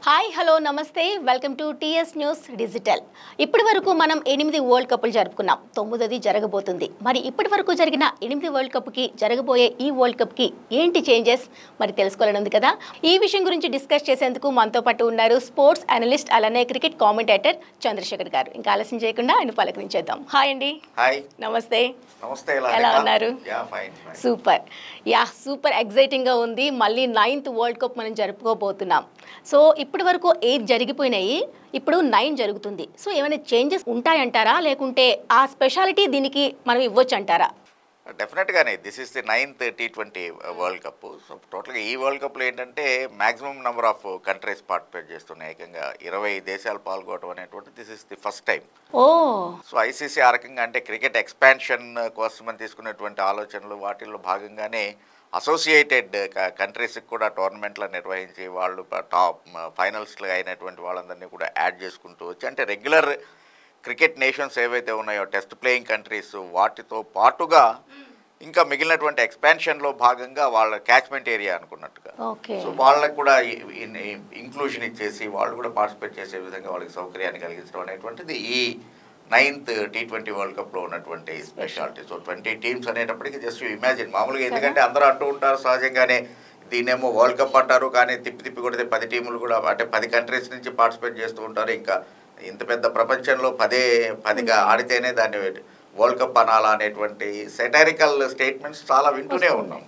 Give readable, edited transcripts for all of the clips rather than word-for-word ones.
Hi hello నమస్తే welcome to TS news digital. ఇప్పటి వరకు మనం 8 వరల్డ్ కప్లు జరుపుకున్నాం. 9ది జరగబోతుంది. మరి ఇప్పటి వరకు జరిగిన 8 వరల్డ్ కప్కి జరగబోయే ఈ వరల్డ్ కప్కి ఏంటి చేంజెస్ మరి తెలుసుకోవాలని ఉంది కదా. ఈ విషయం గురించి డిస్కస్ చేసేందుకు మనతో పాటు ఉన్నారు స్పోర్ట్స్ అనలిస్ట్ అలానే క్రికెట్ కామెంటేటర్ చంద్రశేఖర్ గారు. ఇంకా ఆలస్యం చేయకుండా ఆయన పలకరించేద్దాం. హాయ్ అండి. హాయ్. నమస్తే. నమస్తే. ఎలా ఉన్నారు? ఫైన్. సూపర్ ఎగ్జైటింగ్గా ఉంది. మళ్ళీ 9th వరల్డ్ కప్ మనం జరుపుకోబోతున్నాం. సో ఇప్పటి వరకు 8 జరిగిపోయినాయి, ఇప్పుడు 9 జరుగుతుంది. సో ఏమైనా చేంజెస్ ఉంటాయంటారా, లేకుంటే ఆ స్పెషాలిటీ దీనికి మనం ఇవ్వచ్చు అంటారా? డెఫినెట్గానే this is the 9th T20 world cup. So టోటల్గా ఈ వరల్డ్ కప్లో ఏంటంటే maximum number of countries participate చేస్తున్నాయి. ఏకంగా 20 దేశాలు పాల్గొనడం అనేటువంటి this is the first time. Oh so ICC ఆ రకంగా అంటే క్రికెట్ ఎక్స్పాన్షన్ కోసమని తీసుకున్నటువంటి ఆలోచనలు వాటిల్లో భాగంగానే అసోసియేటెడ్ కంట్రీస్కి కూడా టోర్నమెంట్లు నిర్వహించి వాళ్ళు టాప్ ఫైనల్స్లో అయినటువంటి వాళ్ళందరినీ కూడా యాడ్ చేసుకుంటూ వచ్చి అంటే రెగ్యులర్ క్రికెట్ నేషన్స్ ఏవైతే ఉన్నాయో టెస్ట్ ప్లేయింగ్ కంట్రీస్ వాటితో పాటుగా ఇంకా మిగిలినటువంటి ఎక్స్పాన్షన్లో భాగంగా వాళ్ళ క్యాచ్మెంట్ ఏరియా అనుకున్నట్టుగా సో వాళ్ళకు కూడా ఇంక్లూజన్ ఇచ్చేసి వాళ్ళు కూడా పార్టిసిపేట్ చేసే విధంగా వాళ్ళకి సౌకర్యాన్ని కలిగించడం అనేటువంటిది ఈ 9th T20 వరల్డ్ కప్లో ఉన్నటువంటి స్పెషాలిటీ. సో 20 టీమ్స్ అనేటప్పటికీ జస్ట్ ఇమాజిన్ మామూలుగా ఎందుకంటే అందరూ అంటూ ఉంటారు సహజంగానే దీన్నేమో వరల్డ్ కప్ అంటారు, కానీ తిప్పి కొడితే 10 టీములు కూడా అంటే 10 కంట్రీస్ నుంచి పార్టిసిపేట్ చేస్తూ ఉంటారు. ఇంకా ఇంత పెద్ద ప్రపంచంలో 10గా ఆడితేనే దాన్ని వరల్డ్ కప్ అనాలా అనేటువంటి సెటారికల్ స్టేట్మెంట్స్ చాలా వింటూనే ఉన్నాం.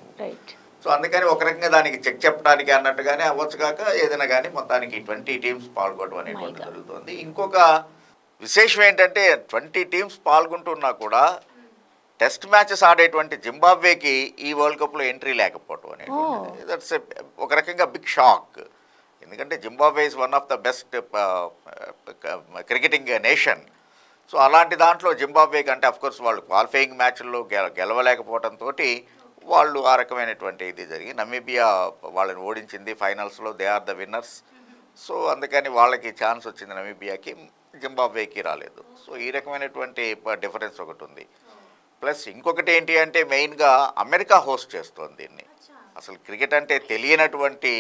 సో అందుకని ఒక రకంగా దానికి చెక్ చెప్పడానికి అన్నట్టుగానే అవ్వచ్చు కాక ఏదైనా కానీ మొత్తానికి 20 టీమ్స్ పాల్గొనడం అనేటువంటి జరుగుతుంది. ఇంకొక విశేషం ఏంటంటే 20 టీమ్స్ పాల్గొంటున్నా కూడా టెస్ట్ మ్యాచెస్ ఆడేటువంటి జింబాబ్వేకి ఈ వరల్డ్ కప్లో ఎంట్రీ లేకపోవడం అనేది దట్స్ ఒక రకంగా బిగ్ షాక్. ఎందుకంటే Zimbabwe is one of the best cricketing nation. So అలాంటి దాంట్లో జింబాబ్వేకి అంటే అఫ్కోర్స్ వాళ్ళు క్వాలిఫైయింగ్ మ్యాచ్ల్లో గెలవలేకపోవడంతో వాళ్ళు ఆ రకమైనటువంటి ఇది జరిగి నమీబియా వాళ్ళని ఓడించింది ఫైనల్స్లో. They are the winners. So అందుకని వాళ్ళకి ఛాన్స్ వచ్చింది నమీబియాకి, జింబాబ్వేకి రాలేదు. సో ఈ రకమైనటువంటి డిఫరెన్స్ ఒకటి ఉంది. ప్లస్ ఇంకొకటి ఏంటి అంటే మెయిన్గా అమెరికా హోస్ట్ చేస్తోంది దీన్ని. అసలు క్రికెట్ అంటే తెలియనటువంటి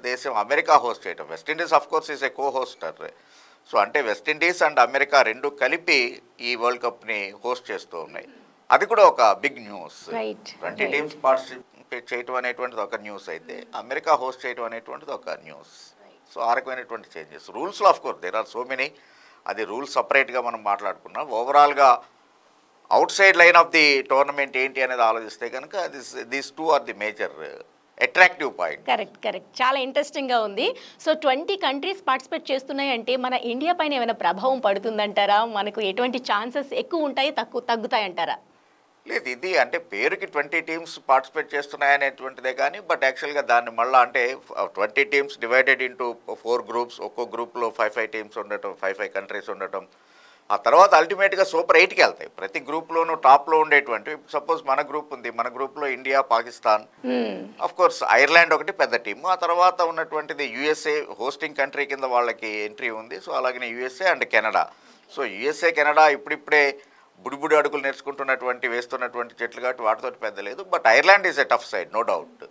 దేశం అమెరికా హోస్ట్ చేయటం. West Indies of course is a co హోస్టర్. So అంటే వెస్టిండీస్ అండ్ అమెరికా రెండు కలిపి ఈ వరల్డ్ కప్ని హోస్ట్ చేస్తూ ఉన్నాయి. అది కూడా ఒక బిగ్ న్యూస్. 20 టీమ్స్ పార్టిసిపేట్ చేయటం అనేటువంటిది ఒక న్యూస్ అయితే అమెరికా హోస్ట్ చేయటం అనేటువంటిది ఒక న్యూస్. సో ఆ రకమైనటువంటి చేంజెస్ రూల్స్లో of course there are so many. అది రూల్స్ సపరేట్గా మనం మాట్లాడుకున్నాం. ఓవరాల్గా outside line of the tournament ఏంటి అనేది ఆలోచిస్తే కనుక these two are the major attractive point. Correct. చాలా ఇంట్రెస్టింగ్గా ఉంది. సో 20 కంట్రీస్ పార్టిసిపేట్ చేస్తున్నాయి అంటే మన ఇండియా పైన ఏమైనా ప్రభావం పడుతుందంటారా? మనకు ఎటువంటి ఛాన్సెస్ ఎక్కువ ఉంటాయి, తగ్గుతాయి అంటారా? లేదు, ఇది అంటే పేరుకి 20 టీమ్స్ పార్టిసిపేట్ చేస్తున్నాయనేటువంటిదే కానీ బట్ యాక్చువల్గా దాన్ని మళ్ళీ అంటే 20 టీమ్స్ డివైడెడ్ ఇంటూ 4 గ్రూప్స్, ఒక్కో గ్రూప్లో 5 టీమ్స్ ఉండటం, 5 కంట్రీస్ ఉండటం. ఆ తర్వాత అల్టిమేట్గా సూపర్ 8కి వెళ్తాయి. ప్రతి గ్రూప్లోనూ టాప్లో ఉండేటువంటి సపోజ్ మన గ్రూప్ ఉంది, మన గ్రూప్లో India, Pakistan, of course Ireland ఒకటి పెద్ద టీము. ఆ తర్వాత ఉన్నటువంటిది యుఎస్ఏ హోస్టింగ్ కంట్రీ కింద వాళ్ళకి ఎంట్రీ ఉంది. సో అలాగే USA and Canada. So USA Canada ఇప్పుడిప్పుడే బుడిబుడి అడుగులు వేస్తున్నటువంటి జట్లు కాబట్టి వాటితో పెద్ద లేదు. But Ireland is a tough side, no doubt.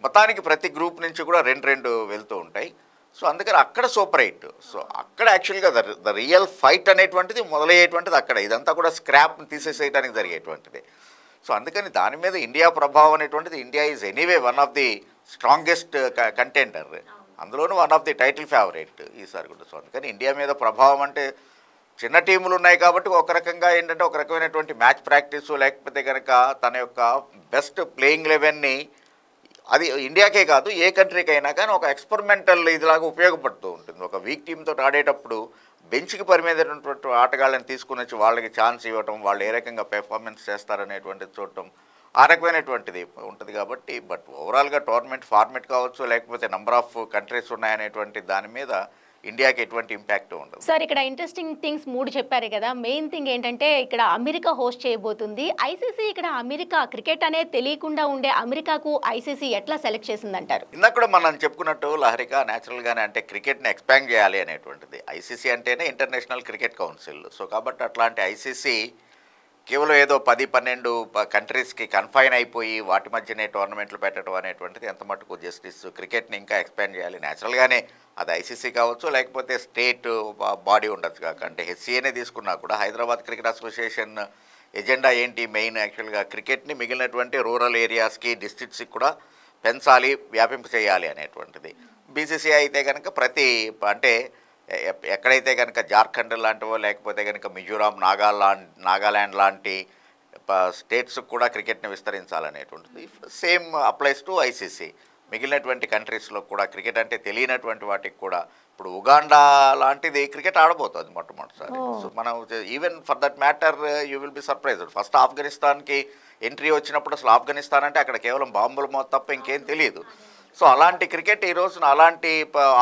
మొత్తానికి ప్రతి గ్రూప్ నుంచి కూడా రెండు వెళ్తూ ఉంటాయి. సో అందుకని అక్కడ సూపర్ 8. సో అక్కడ యాక్చువల్గా ద రియల్ ఫైట్ అనేటువంటిది మొదలయ్యేటువంటిది అక్కడ. ఇదంతా కూడా స్క్రాప్ని తీసేసేయడానికి జరిగేటువంటిది. సో అందుకని దాని మీద ఇండియా ప్రభావం అనేటువంటిది India is anyway one of the strongest contender, అందులోనూ one of the title favourite ఈసారి కూడా. సో అందుకని ఇండియా మీద ప్రభావం అంటే చిన్న టీములు ఉన్నాయి కాబట్టి ఒక రకంగా ఏంటంటే ఒక రకమైనటువంటి మ్యాచ్ ప్రాక్టీస్ లేకపోతే కనుక తన యొక్క బెస్ట్ ప్లేయింగ్ 11ని అది ఇండియాకే కాదు ఏ కంట్రీకి అయినా కానీ ఒక ఎక్స్పెరిమెంటల్ ఇదిలాగా ఉపయోగపడుతూ ఉంటుంది. ఒక వీక్ టీంతో ఆడేటప్పుడు బెంచ్కి పరిమితమైనటువంటి ఆటగాళ్ళని తీసుకుని వచ్చి వాళ్ళకి ఛాన్స్ ఇవ్వటం, వాళ్ళు ఏ రకంగా పెర్ఫార్మెన్స్ చేస్తారనేటువంటిది చూడటం, ఆ రకమైనటువంటిది ఉంటుంది కాబట్టి. బట్ ఓవరాల్గా టోర్నమెంట్ ఫార్మెట్ కావచ్చు లేకపోతే నెంబర్ ఆఫ్ కంట్రీస్ ఉన్నాయనేటువంటి దాని మీద ఇండియాకి ఎటువంటి ఇంపాక్ట్ ఉండదు. సార్ ఇక్కడ ఇంట్రెస్టింగ్ థింగ్స్ 3 చెప్పారు కదా. మెయిన్ థింగ్ ఏంటంటే ఇక్కడ అమెరికా హోస్ట్ చేయబోతుంది. ఐసీసీ ఇక్కడ అమెరికా క్రికెట్ అనేది తెలియకుండా ఉండే అమెరికాకు ఐసీసీ ఎట్లా సెలెక్ట్ చేసిందంటారు? ఇందాక కూడా మనం చెప్పుకున్నట్టు లహరిక న్యాచురల్గానే అంటే క్రికెట్ని ఎక్స్పాండ్ చేయాలి అనేటువంటిది. ఐసీసీ అంటేనే ఇంటర్నేషనల్ క్రికెట్ కౌన్సిల్. సో కాబట్టి అట్లాంటి ఐసీసీ కేవలం ఏదో 10-12 కంట్రీస్కి కన్ఫైన్ అయిపోయి వాటి మధ్యనే టోర్నమెంట్లు పెట్టడం అనేటువంటిది ఎంత మటుకు జస్టిస్. క్రికెట్ని ఇంకా ఎక్స్పాండ్ చేయాలి. న్యాచురల్గానే అది ఐసీసీ కావచ్చు, లేకపోతే స్టేట్ బాడీ ఉండొచ్చు కాక, అంటే హెచ్సిఏనే తీసుకున్నా కూడా హైదరాబాద్ క్రికెట్ అసోసియేషన్ ఎజెండా ఏంటి, మెయిన్ యాక్చువల్గా క్రికెట్ని మిగిలినటువంటి రూరల్ ఏరియాస్కి, డిస్ట్రిక్ట్స్కి కూడా పెంచాలి, వ్యాపింప చేయాలి అనేటువంటిది. బీసీసీఐ అయితే కనుక ప్రతి అంటే ఎక్కడైతే కనుక జార్ఖండ్ లాంటివో, లేకపోతే కనుక మిజోరాం, నాగాల్యాండ్ లాంటి స్టేట్స్కి కూడా క్రికెట్ని విస్తరించాలనేటువంటిది. Same applies to ICC. మిగిలినటువంటి కంట్రీస్లో కూడా క్రికెట్ అంటే తెలియనటువంటి వాటికి కూడా, ఇప్పుడు ఉగాండా లాంటిది క్రికెట్ ఆడబోతుంది మొట్టమొదటిసారి. సో మనం even for that matter you will be surprised. First ఆఫ్ఘనిస్తాన్కి ఎంట్రీ వచ్చినప్పుడు అసలు ఆఫ్ఘనిస్తాన్ అంటే అక్కడ కేవలం బాంబుల మోత తప్ప ఇంకేం తెలియదు. సో అలాంటి క్రికెట్ ఈ రోజున అలాంటి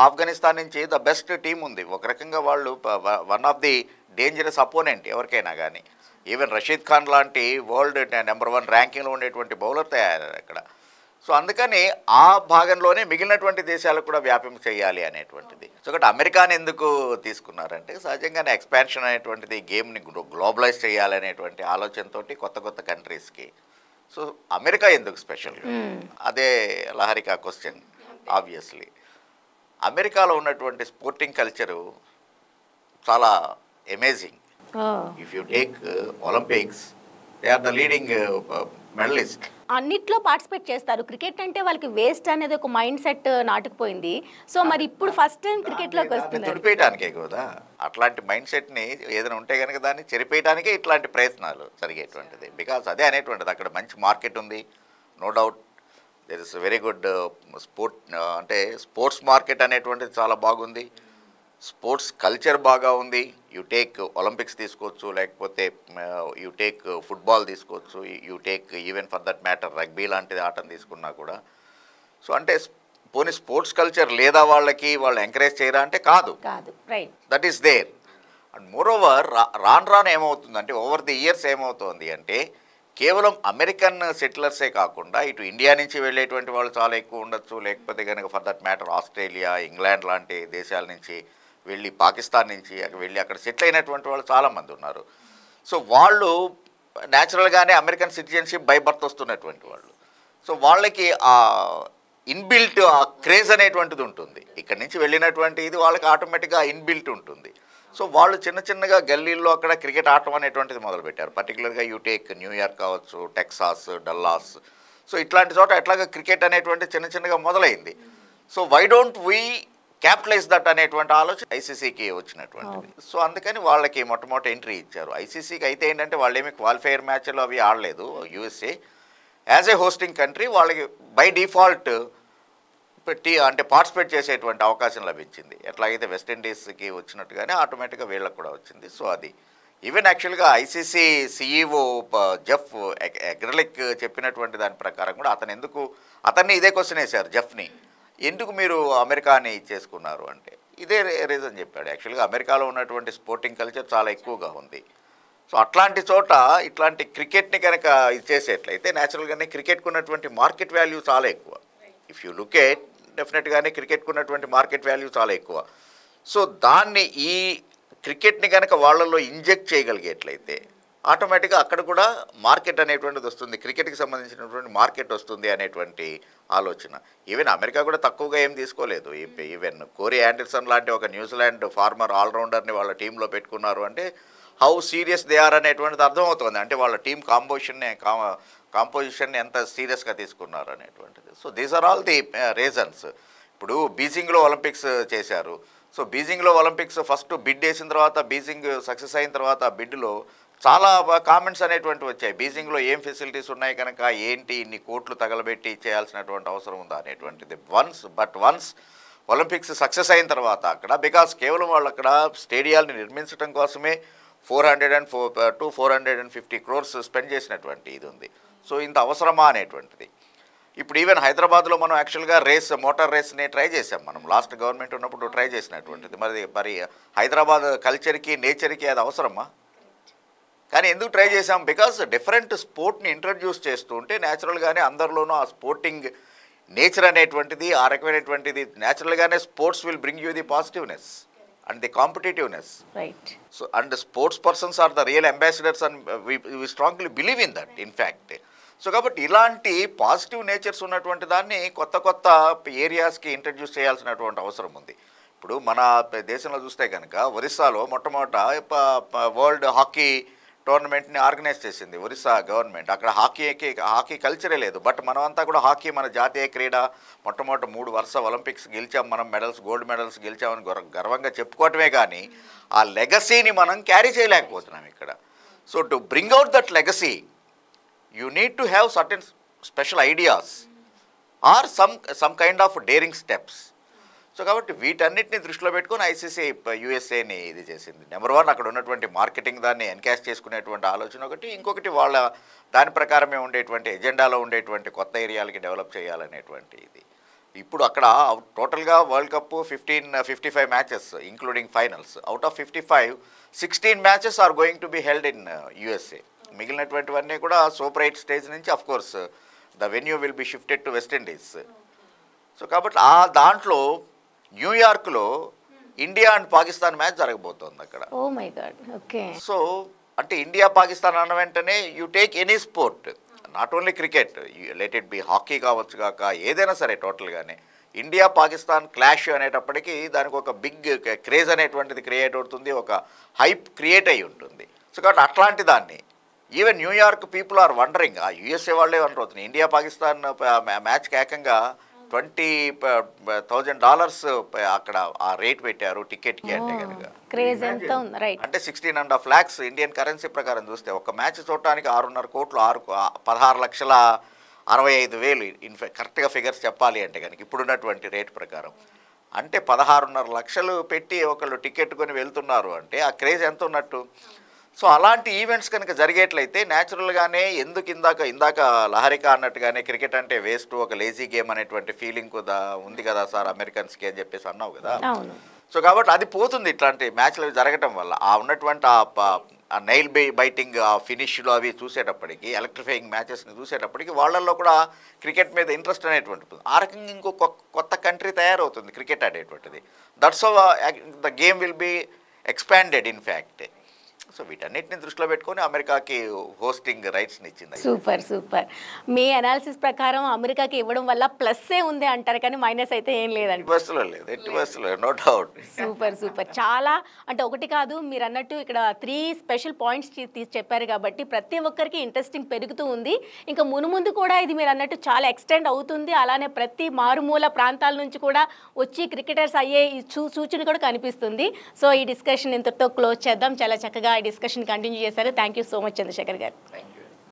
ఆఫ్ఘనిస్తాన్ నుంచి ద బెస్ట్ టీం ఉంది. ఒక రకంగా వాళ్ళు one of the dangerous opponent ఎవరికైనా కానీ. ఈవెన్ రషీద్ ఖాన్ లాంటి వరల్డ్ నెంబర్ 1 ర్యాంకింగ్లో ఉండేటువంటి బౌలర్ తయారయ్యారు అక్కడ. సో అందుకని ఆ భాగంలోనే మిగిలినటువంటి దేశాలకు కూడా వ్యాపింప చేయాలి అనేటువంటిది. సో ఒకటి అమెరికాని ఎందుకు తీసుకున్నారంటే సహజంగానే ఎక్స్పాన్షన్ అనేటువంటిది, గేమ్ని గ్లోబలైజ్ చేయాలనేటువంటి ఆలోచనతో కొత్త కొత్త కంట్రీస్కి. సో అమెరికా ఎందుకు స్పెషల్? అదే లహరిక క్వశ్చన్. ఆబ్వియస్లీ అమెరికాలో ఉన్నటువంటి స్పోర్టింగ్ కల్చరు చాలా amazing. If you take Olympics, they are the leading medalist. అన్నిట్లో పార్టిసిపేట్ చేస్తారు. క్రికెట్ అంటే వాళ్ళకి వేస్ట్ అనేది ఒక మైండ్ సెట్ నాటుకుపోయింది. సో మరి ఇప్పుడు ఫస్ట్ టైం క్రికెట్లోకి వస్తుంది. చెరిపేయడానికే కదా అట్లాంటి మైండ్ సెట్ని ఏదైనా ఉంటే కనుక దాన్ని చెరిపేయడానికే ఇట్లాంటి ప్రయత్నాలు జరిగేటువంటిది. బికాస్ అదే అనేటువంటిది అక్కడ మంచి మార్కెట్ ఉంది, no doubt. There is very good అంటే స్పోర్ట్స్ మార్కెట్ అనేటువంటిది చాలా బాగుంది. స్పోర్ట్స్ కల్చర్ బాగా ఉంది. యూ టేక్ ఒలింపిక్స్ తీసుకోవచ్చు, లేకపోతే యూ టేక్ ఫుట్బాల్ తీసుకోవచ్చు, you take even for that matter rugby లాంటిది ఆటను తీసుకున్నా కూడా. సో అంటే పోనీ స్పోర్ట్స్ కల్చర్ లేదా వాళ్ళకి, వాళ్ళు ఎంకరేజ్ చేయరా అంటే కాదు, that is there. And moreover రాను ఏమవుతుందంటే ఓవర్ ది ఇయర్స్ ఏమవుతుంది అంటే కేవలం అమెరికన్ సెటిలర్సే కాకుండా ఇటు ఇండియా నుంచి వెళ్ళేటువంటి వాళ్ళు చాలా ఎక్కువ ఉండొచ్చు, లేకపోతే కనుక for that matter Australia, England లాంటి దేశాల నుంచి వెళ్ళి, పాకిస్తాన్ నుంచి వెళ్ళి అక్కడ సెటిల్ అయినటువంటి వాళ్ళు చాలామంది ఉన్నారు. సో వాళ్ళు న్యాచురల్గానే అమెరికన్ సిటిజన్షిప్ బై బర్త్ వస్తున్నటువంటి వాళ్ళు. సో వాళ్ళకి ఆ ఇన్బిల్ట్ ఆ క్రేజ్ అనేటువంటిది ఉంటుంది. ఇక్కడ నుంచి వెళ్ళినటువంటి ఇది వాళ్ళకి ఆటోమేటిక్గా ఇన్బిల్ట్ ఉంటుంది. సో వాళ్ళు చిన్న చిన్నగా గల్లీల్లో అక్కడ క్రికెట్ ఆడటం అనేటువంటిది మొదలుపెట్టారు. పర్టికులర్గా యూ టేక్ న్యూయార్క్ కావచ్చు, టెక్సాస్, డల్లాస్. సో ఇట్లాంటి చోట ఎట్లాగా క్రికెట్ అనేటువంటి చిన్న చిన్నగా మొదలైంది. So why don't we capitalize that అనేటువంటి ఆలోచన ఐసీసీకి వచ్చినటువంటిది. సో అందుకని వాళ్ళకి మొట్టమొదటి ఎంట్రీ ఇచ్చారు. ఐసీసీకి అయితే ఏంటంటే వాళ్ళు ఏమి క్వాలిఫైయర్ మ్యాచ్లు అవి ఆడలేదు. USA as a hosting country వాళ్ళకి బై డిఫాల్ట్ అంటే పార్టిసిపేట్ చేసేటువంటి అవకాశం లభించింది. ఎట్లాగైతే వెస్టిండీస్కి వచ్చినట్టుగానే ఆటోమేటిక్గా వీళ్ళకి కూడా వచ్చింది. సో అది ఈవెన్ యాక్చువల్గా ఐసీసీ సిఈఓ జెఫ్ ఎగ్రలిక్ చెప్పినటువంటి దాని ప్రకారం కూడా అతన్ని ఇదే క్వశ్చన్ వేశారు జెఫ్ని, ఎందుకు మీరు అమెరికాని చేసుకున్నారు అంటే ఇదే రీజన్ చెప్పాడు. యాక్చువల్గా అమెరికాలో ఉన్నటువంటి స్పోర్టింగ్ కల్చర్ చాలా ఎక్కువగా ఉంది. సో అట్లాంటి చోట ఇట్లాంటి క్రికెట్ని కనుక ఇచ్చేసేట్లయితే న్యాచురల్గానే క్రికెట్కు ఉన్నటువంటి మార్కెట్ వాల్యూ చాలా ఎక్కువ. ఇఫ్ యూ లుక్ ఎట్ డెఫినెట్గానే క్రికెట్కు ఉన్నటువంటి మార్కెట్ వాల్యూ చాలా ఎక్కువ. సో దాన్ని ఈ క్రికెట్ని కనుక వాళ్ళల్లో ఇంజెక్ట్ చేయగలిగేట్లయితే ఆటోమేటిక్గా అక్కడ కూడా మార్కెట్ అనేటువంటిది వస్తుంది, క్రికెట్కి సంబంధించినటువంటి మార్కెట్ వస్తుంది అనేటువంటి ఆలోచన. ఈవెన్ అమెరికా కూడా తక్కువగా ఏం తీసుకోలేదు. ఈవెన్ కోరీ ఆండర్సన్ లాంటి ఒక న్యూజిలాండ్ ఫార్మర్ ఆల్రౌండర్ని వాళ్ళ టీంలో పెట్టుకున్నారు అంటే హౌ సీరియస్ దే ఆర్ అనేటువంటిది అర్థమవుతుంది. అంటే వాళ్ళ టీం కాంపోజిషన్ని ఎంత సీరియస్గా తీసుకున్నారు అనేటువంటిది. So these are all the reasons. ఇప్పుడు బీజింగ్లో ఒలింపిక్స్ చేశారు. సో బీజింగ్లో ఒలింపిక్స్ ఫస్ట్ బిడ్ వేసిన తర్వాత, బీజింగ్ సక్సెస్ అయిన తర్వాత ఆ బిడ్లో చాలా కామెంట్స్ అనేటువంటివి వచ్చాయి. బీజింగ్లో ఏం ఫెసిలిటీస్ ఉన్నాయి కనుక ఏంటి ఇన్ని కోట్లు తగలబెట్టి చేయాల్సినటువంటి అవసరం ఉందా అనేటువంటిది. వన్స్ ఒలింపిక్స్ సక్సెస్ అయిన తర్వాత అక్కడ బికాస్ కేవలం వాళ్ళు అక్కడ స్టేడియాలని నిర్మించడం కోసమే 400 to 450 crores స్పెండ్ చేసినటువంటి ఇది ఉంది. సో ఇంత అవసరమా అనేటువంటిది. ఇప్పుడు ఈవెన్ హైదరాబాద్లో మనం యాక్చువల్గా మోటార్ రేస్ని ట్రై చేసాం. మనం లాస్ట్ గవర్నమెంట్ ఉన్నప్పుడు ట్రై చేసినటువంటిది. మరి హైదరాబాద్ కల్చర్కి, నేచర్కి అది అవసరమా? కానీ ఎందుకు ట్రై చేసాం? బికాస్ డిఫరెంట్ స్పోర్ట్ని ఇంట్రడ్యూస్ చేస్తూ ఉంటే న్యాచురల్గానే అందరిలోనూ ఆ స్పోర్టింగ్ నేచర్ అనేటువంటిది, ఆ రకమైనటువంటిది న్యాచురల్గానే sports will bring you the positiveness. and the competitiveness. Right. So, and the sports persons are the real ambassadors, and we strongly believe in that, in fact. So కాబట్టి ఇలాంటి పాజిటివ్ నేచర్స్ ఉన్నటువంటి దాన్ని కొత్త కొత్త ఏరియాస్కి ఇంట్రడ్యూస్ చేయాల్సినటువంటి అవసరం ఉంది. ఇప్పుడు మన దేశంలో చూస్తే కనుక ఒరిస్సాలో మొట్టమొదట వరల్డ్ హాకీ టోర్నమెంట్ని ఆర్గనైజ్ చేసింది ఒరిస్సా గవర్నమెంట్. అక్కడ హాకీ కల్చరే లేదు. బట్ మనమంతా కూడా హాకీ మన జాతీయ క్రీడ, మొట్టమొదటి 3 వరుస ఒలింపిక్స్ గెలిచాం, మనం మెడల్స్, గోల్డ్ మెడల్స్ గెలిచామని గర్వంగా చెప్పుకోవటమే కానీ ఆ లెగసీని మనం క్యారీ చేయలేకపోతున్నాం ఇక్కడ. So to bring out that legacy you need to have certain special ideas or some kind of daring steps. So కాబట్టి వీటన్నిటిని దృష్టిలో పెట్టుకొని ఐసీసీ యూఎస్ఏని ఇది చేసింది. నెంబర్ 1 అక్కడ ఉన్నటువంటి మార్కెటింగ్ దాన్ని ఎన్కాష్ చేసుకునేటువంటి ఆలోచన ఒకటి, ఇంకొకటి వాళ్ళ దాని ప్రకారమే ఉండేటువంటి ఎజెండాలో ఉండేటువంటి కొత్త ఏరియాలకి డెవలప్ చేయాలనేటువంటి ఇది. ఇప్పుడు అక్కడ టోటల్గా world cup 55 matches including finals. Out of 55, 16 matches are going to be held in USA. మిగిలినటువంటివన్నీ కూడా సూపర్ 8 స్టేజ్ నుంచి of course the venue will be shifted to West Indies. So కాబట్టి ఆ దాంట్లో న్యూయార్క్లో ఇండియా అండ్ పాకిస్తాన్ మ్యాచ్ జరగబోతోంది అక్కడ. Oh my god. Okay. So అంటే ఇండియా పాకిస్తాన్ అన్న వెంటనే you take any sport, not only cricket, let it be hockey కావచ్చు కాక ఏదైనా సరే, టోటల్గానే ఇండియా పాకిస్తాన్ క్లాష్ అనేటప్పటికీ దానికి ఒక బిగ్ క్రేజ్ అనేటువంటిది క్రియేట్ అవుతుంది, ఒక హైప్ క్రియేట్ అయి ఉంటుంది. సో కాబట్టి అట్లాంటి దాన్ని even New York people are wondering, ఆ యూఎస్ఏ వాళ్ళే వండర్ అవుతుంది. ఇండియా పాకిస్తాన్ మ్యాచ్కి ఏకంగా $20,000 అక్కడ ఆ రేట్ పెట్టారు టికెట్కి. అంటే కనుక అంటే 16.5 lakhs ఇండియన్ కరెన్సీ ప్రకారం చూస్తే ఒక మ్యాచ్ చూడటానికి 6.5 కోట్లు, 16,65,000 కరెక్ట్గా ఫిగర్స్ చెప్పాలి అంటే కనుక ఇప్పుడున్నటువంటి రేట్ ప్రకారం. అంటే 16.5 లక్షలు పెట్టి ఒకళ్ళు టికెట్ కొని వెళ్తున్నారు అంటే ఆ క్రేజ్ ఎంత ఉన్నట్టు. సో అలాంటి ఈవెంట్స్ కనుక జరిగేట్లయితే న్యాచురల్గానే ఎందుకు ఇందాక లహరిక అన్నట్టుగానే క్రికెట్ అంటే వేస్ట్, ఒక లేజీ గేమ్ అనేటువంటి ఫీలింగ్ కూడా ఉంది కదా సార్ అమెరికన్స్కి అని చెప్పేసి అన్నావు కదా. సో కాబట్టి అది పోతుంది ఇట్లాంటి మ్యాచ్లు జరగటం వల్ల. ఆ ఉన్నటువంటి ఆ నైల్ బైటింగ్, ఆ ఫినిష్లు అవి చూసేటప్పటికి, ఎలక్ట్రిఫైయింగ్ మ్యాచెస్ని చూసేటప్పటికి వాళ్ళల్లో కూడా క్రికెట్ మీద ఇంట్రెస్ట్ అనేటువంటిది. ఆ రకంగా ఇంకో కొత్త కంట్రీ తయారవుతుంది క్రికెట్ అనేటువంటిది. That's how the game will be expanded in fact. So వీటన్నిటిని దృష్టిలో పెట్టుకొని అమెరికాకి హోస్టింగ్ రైట్స్ని ఇచ్చింది. Super super. మీ అనాలిసిస్ ప్రకారం అమెరికాకి ఇవ్వడం వల్ల ప్లస్సే ఉంది అంటారు కానీ మైనస్ అయితే ఏం లేదండి. బస్సులో లేదు, ఎట్టి బస్సులో, నో డౌట్. Super super. చాలా అంటే ఒకటి కాదు, మీరు అన్నట్టు ఇక్కడ 3 స్పెషల్ పాయింట్స్ చెప్పారు కాబట్టి ప్రతి ఒక్కరికి ఇంట్రెస్టింగ్ పెరుగుతూ ఉంది. ఇంకా మునుముందు కూడా ఇది మీరు అన్నట్టు చాలా ఎక్స్టెండ్ అవుతుంది. అలానే ప్రతి మారుమూల ప్రాంతాల నుంచి కూడా వచ్చి క్రికెటర్స్ అయ్యే సూచన కూడా కనిపిస్తుంది. సో ఈ డిస్కషన్ ఇంతటితో క్లోజ్ చేద్దాం. చాలా చక్కగా డిస్కషన్ కంటిన్యూ చేశారు. Thank you so much Chandrashekar గారు.